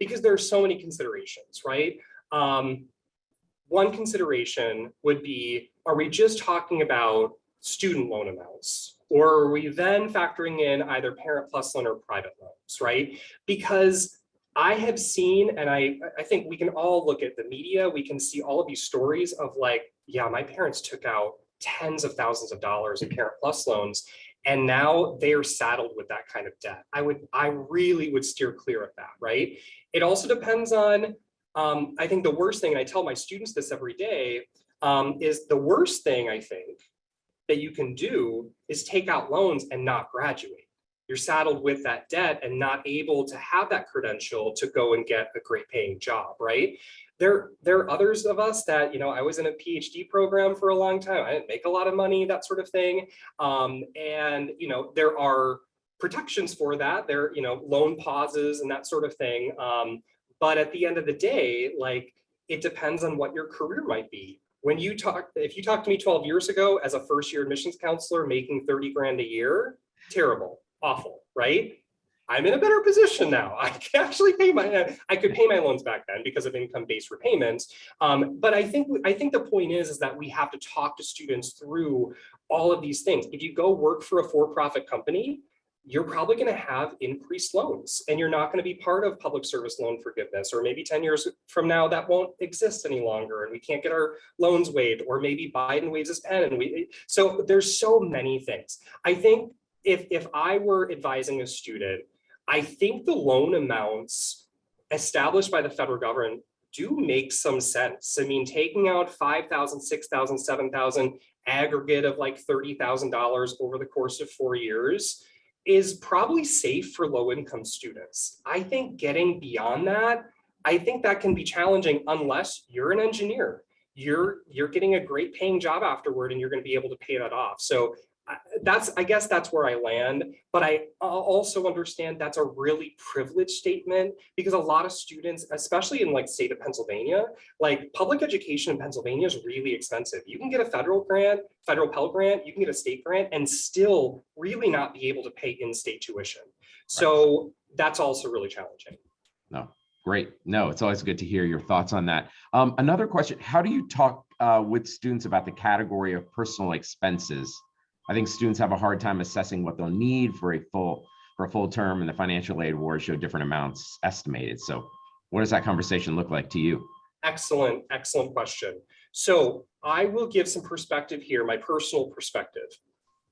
because there are so many considerations, right? One consideration would be, are we just talking about student loan amounts? Or are we then factoring in either Parent Plus loan or private loans, right? Because I have seen, and I think we can all look at the media, we can see all of these stories of like, yeah, my parents took out tens of thousands of dollars in Parent Plus loans, and now they are saddled with that kind of debt. I really would steer clear of that, right? It also depends on, I think the worst thing, and I tell my students this every day, is the worst thing I think that you can do is take out loans and not graduate. You're saddled with that debt and not able to have that credential to go and get a great paying job, right? There are others of us that, I was in a PhD program for a long time. I didn't make a lot of money, that sort of thing. And, there are protections for that. There, loan pauses and that sort of thing. But at the end of the day, like, it depends on what your career might be. If you talked to me 12 years ago as a first year admissions counselor making 30 grand a year, terrible, awful, right? I'm in a better position now. I can actually I could pay my loans back then because of income-based repayments. But I think the point is that we have to talk to students through all of these things. If you go work for a for-profit company, you're probably going to have increased loans, and you're not going to be part of public service loan forgiveness, or maybe 10 years from now that won't exist any longer and we can't get our loans waived, or maybe Biden waives his pen. And so there's so many things. I think if I were advising a student, I think the loan amounts established by the federal government do make some sense. I mean, taking out 5,000, 6,000, 7,000, aggregate of like $30,000 over the course of 4 years is probably safe for low-income students. I think getting beyond that, I think that can be challenging unless you're an engineer. You're getting a great paying job afterward and you're going to be able to pay that off. So I guess that's where I land, but I also understand that's a really privileged statement, because a lot of students, especially in like state of Pennsylvania, like public education in Pennsylvania is really expensive. You can get a federal grant, federal Pell Grant, you can get a state grant and still really not be able to pay in-state tuition. So that's also really challenging. No, great. No, it's always good to hear your thoughts on that. Another question, how do you talk with students about the category of personal expenses? I think students have a hard time assessing what they'll need for a full term, and the financial aid awards show different amounts estimated. So what does that conversation look like to you? Excellent question. So I will give some perspective here, my personal perspective.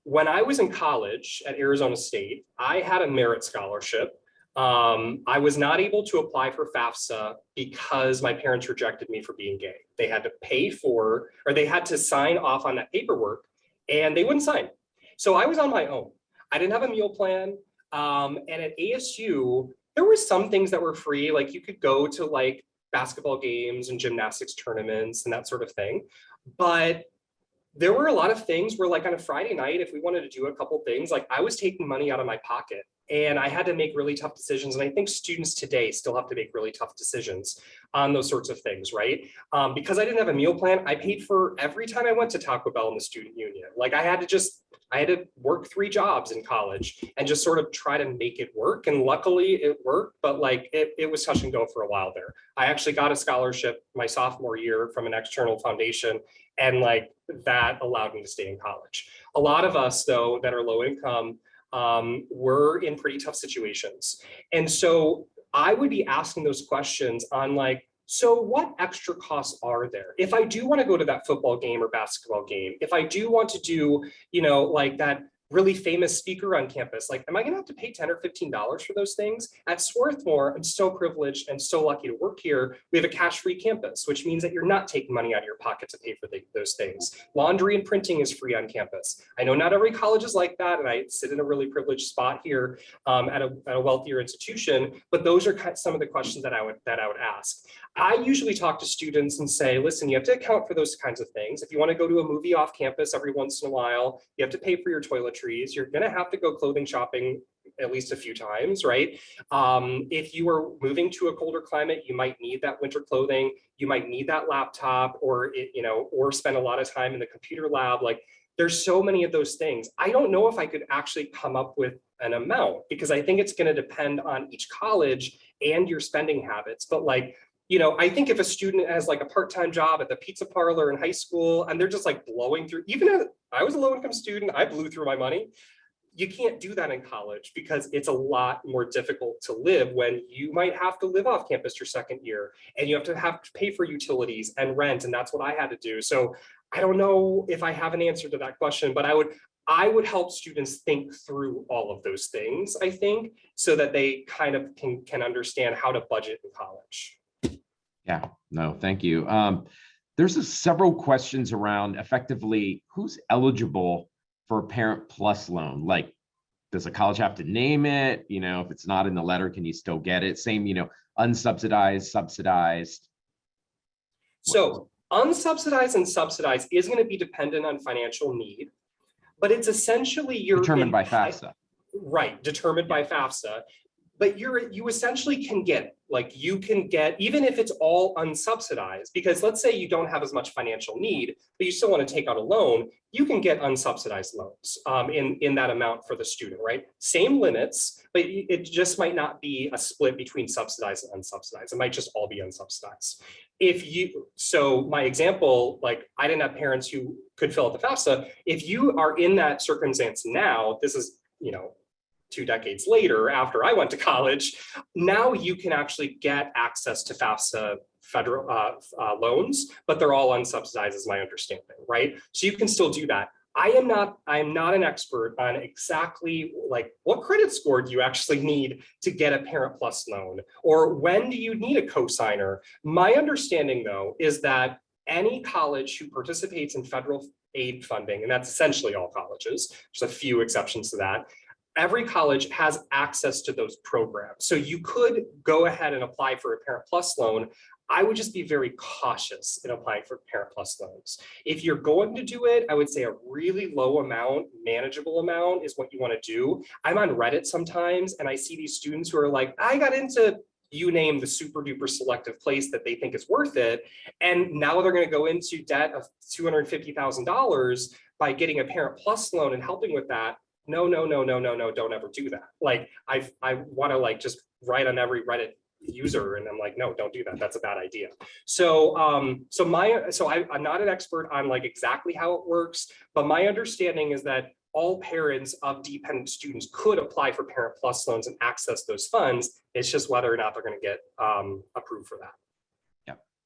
When I was in college at Arizona State, I had a merit scholarship. I was not able to apply for FAFSA because my parents rejected me for being gay. They had to pay for, or they had to sign off on that paperwork, and they wouldn't sign. So I was on my own. I didn't have a meal plan. And at ASU, there were some things that were free, like you could go to like basketball games and gymnastics tournaments and that sort of thing. But there were a lot of things where, like on a Friday night, if we wanted to do a couple things, like I was taking money out of my pocket and I had to make really tough decisions. And I think students today still have to make really tough decisions on those sorts of things, right? Because I didn't have a meal plan, I paid for every time I went to Taco Bell in the student union. Like I had to work 3 jobs in college and just sort of try to make it work. And luckily it worked, but like it was touch and go for a while there. I actually got a scholarship my sophomore year from an external foundation, and like that allowed me to stay in college. A lot of us though that are low income, we're in pretty tough situations. And so I would be asking those questions on like, so what extra costs are there? If I do want to go to that football game or basketball game, if I do want to do, like that really famous speaker on campus, like, am I gonna have to pay $10 or $15 for those things? At Swarthmore, I'm so privileged and so lucky to work here. We have a cash-free campus, which means that you're not taking money out of your pocket to pay for those things. Laundry and printing is free on campus. I know not every college is like that, and I sit in a really privileged spot here at a wealthier institution, but those are some of the questions that I would ask. I usually talk to students and say, listen, you have to account for those kinds of things. If you want to go to a movie off campus every once in a while, you have to pay for your toiletries. You're going to have to go clothing shopping at least a few times, right? If you are moving to a colder climate, you might need that winter clothing. You might need that laptop, or spend a lot of time in the computer lab. Like, there's so many of those things. I don't know if I could actually come up with an amount, because I think it's going to depend on each college and your spending habits. But like, I think if a student has like a part-time job at the pizza parlor in high school and they're just like blowing through, even if I was a low-income student, I blew through my money. You can't do that in college, because it's a lot more difficult to live when you might have to live off campus your second year, and you have to pay for utilities and rent. And that's what I had to do. So I don't know if I have an answer to that question, but I would help students think through all of those things, I think, so that they kind of can understand how to budget in college. Yeah, no, thank you. There's several questions around effectively who's eligible for a Parent Plus loan. Like, does a college have to name it? If it's not in the letter, can you still get it? Same, unsubsidized, subsidized. So unsubsidized and subsidized is going to be dependent on financial need, but it's essentially determined by FAFSA. Right, determined by FAFSA. But you essentially can get, even if it's all unsubsidized, because let's say you don't have as much financial need, but you still want to take out a loan, you can get unsubsidized loans in that amount for the student, right? Same limits, but it just might not be a split between subsidized and unsubsidized. It might just all be unsubsidized. So my example, like I didn't have parents who could fill out the FAFSA. If you are in that circumstance now, this is, 2 decades later, after I went to college, now you can actually get access to FAFSA federal loans, but they're all unsubsidized, is my understanding, right? So you can still do that. I am not an expert on exactly like what credit score do you actually need to get a Parent Plus loan, or when do you need a cosigner? My understanding, though, is that any college who participates in federal aid funding, and that's essentially all colleges, there's a few exceptions to that, every college has access to those programs. So you could go ahead and apply for a Parent Plus loan. I would just be very cautious in applying for Parent Plus loans. If you're going to do it, I would say a really low amount, manageable amount is what you want to do. I'm on Reddit sometimes and I see these students who are like, I got into, you name the super duper selective place that they think is worth it. And now they're going to go into debt of $250,000 by getting a Parent Plus loan and helping with that. No, don't ever do that. Like I want to like just write on every Reddit user and I'm like, no, don't do that. That's a bad idea. So I'm not an expert on like exactly how it works, but my understanding is that all parents of dependent students could apply for Parent Plus loans and access those funds. It's just whether or not they're going to get approved for that.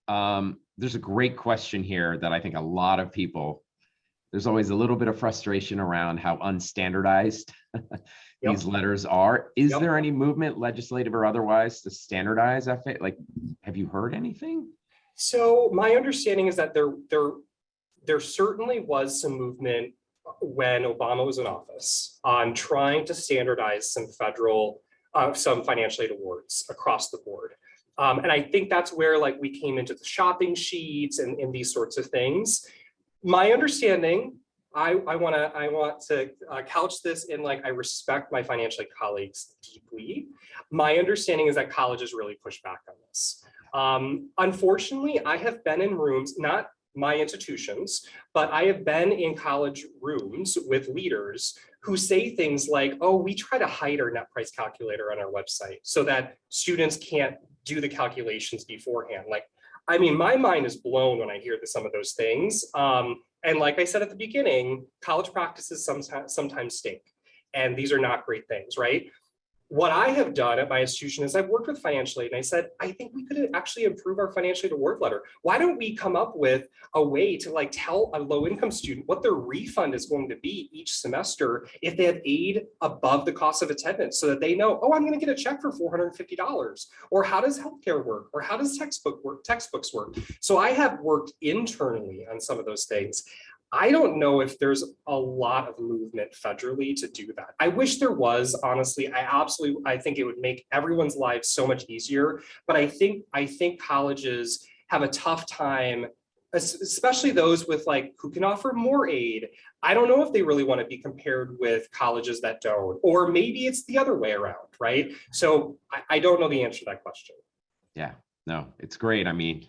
Yeah. There's a great question here that I think a lot of people, there's always a little bit of frustration around how unstandardized these letters are. Is there any movement, legislative or otherwise, to standardize FA? Like, have you heard anything? So my understanding is that there certainly was some movement when Obama was in office on trying to standardize some some financial aid awards across the board. And I think that's where like we came into the shopping sheets and these sorts of things. My understanding, I want to couch this in like, I respect my financial aid colleagues deeply. My understanding is that colleges really push back on this. Unfortunately, I have been in rooms, not my institutions, but I have been in college rooms with leaders who say things like, oh, we try to hide our net price calculator on our website so that students can't do the calculations beforehand. Like, I mean, my mind is blown when I hear some of those things. And like I said at the beginning, college practices sometimes stink. And these are not great things, right? What I have done at my institution is I've worked with financial aid and I said, I think we could actually improve our financial aid award letter. Why don't we come up with a way to like tell a low income student what their refund is going to be each semester if they have aid above the cost of attendance so that they know, oh, I'm going to get a check for $450. Or how does healthcare work? Or how does textbooks work? So I have worked internally on some of those things. I don't know if there's a lot of movement federally to do that. I wish there was, honestly. I think it would make everyone's lives so much easier. But I think colleges have a tough time, especially those with like who can offer more aid. I don't know if they really want to be compared with colleges that don't, or maybe it's the other way around, right? So I don't know the answer to that question. Yeah, no, it's great. I mean,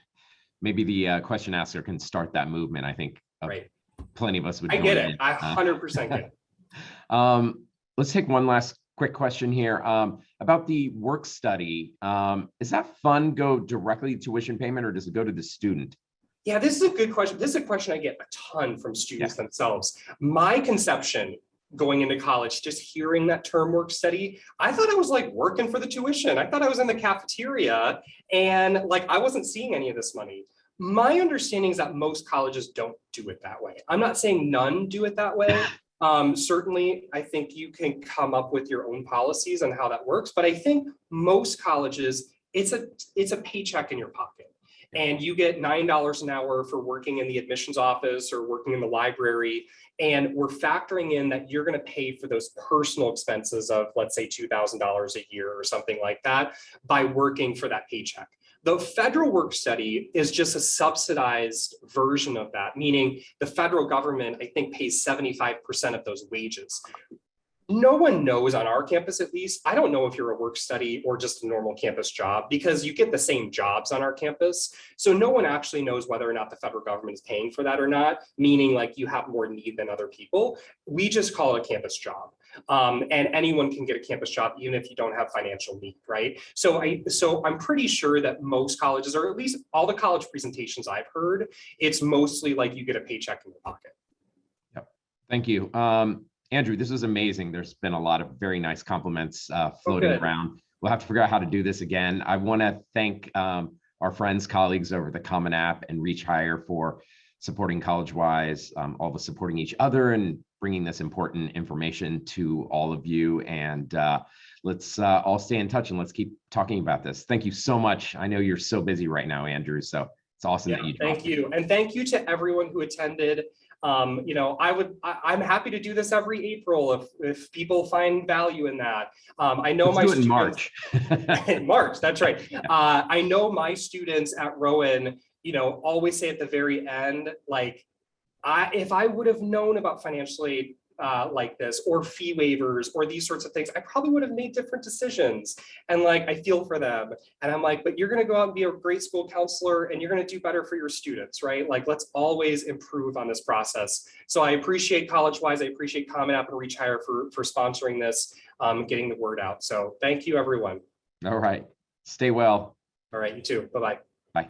maybe the question asker can start that movement. I think. Right. Plenty of us would. I get it. I 100% get it. Let's take one last quick question here about the work study. Is that fund go directly to tuition payment or does it go to the student? Yeah, this is a good question. This is a question I get a ton from students themselves. My conception going into college, just hearing that term work study, I thought I was like working for the tuition. I thought I was in the cafeteria and like I wasn't seeing any of this money. My understanding is that most colleges don't do it that way. I'm not saying none do it that way. Certainly, I think you can come up with your own policies on how that works. But I think most colleges, it's a paycheck in your pocket. And you get $9 an hour for working in the admissions office or working in the library. And we're factoring in that you're going to pay for those personal expenses of, let's say, $2,000 a year or something like that by working for that paycheck. The federal work study is just a subsidized version of that, meaning the federal government, I think, pays 75% of those wages. No one knows on our campus, at least. I don't know if you're a work study or just a normal campus job because you get the same jobs on our campus. So no one actually knows whether or not the federal government is paying for that or not, meaning like you have more need than other people. We just call it a campus job. And anyone can get a campus job, even if you don't have financial need, right? So I'm pretty sure that most colleges, or at least all the college presentations I've heard, it's mostly like you get a paycheck in your pocket. Yep. Thank you. Andrew, this was amazing. There's been a lot of very nice compliments floating good. around. We'll have to figure out how to do this again. I want to thank our friends, colleagues over the Common App and Reach Higher for supporting Collegewise, all the supporting each other and bringing this important information to all of you. And let's all stay in touch and let's keep talking about this. Thank you so much. I know you're so busy right now, Andrew. So it's awesome that you thank you. And thank you to everyone who attended. You know, I'm happy to do this every April if people find value in that. I know let's my do it in March. in March, that's right. I know my students at Rowan, you know, always say at the very end, like, if I would have known about financial aid like this, or fee waivers, or these sorts of things, I probably would have made different decisions. And like, I feel for them. And I'm like, but you're going to go out and be a great school counselor and you're going to do better for your students, right? Like, let's always improve on this process. So I appreciate Collegewise. I appreciate Common App and Reach Higher for sponsoring this, getting the word out. So thank you, everyone. All right. Stay well. All right, you too. Bye-bye. Bye.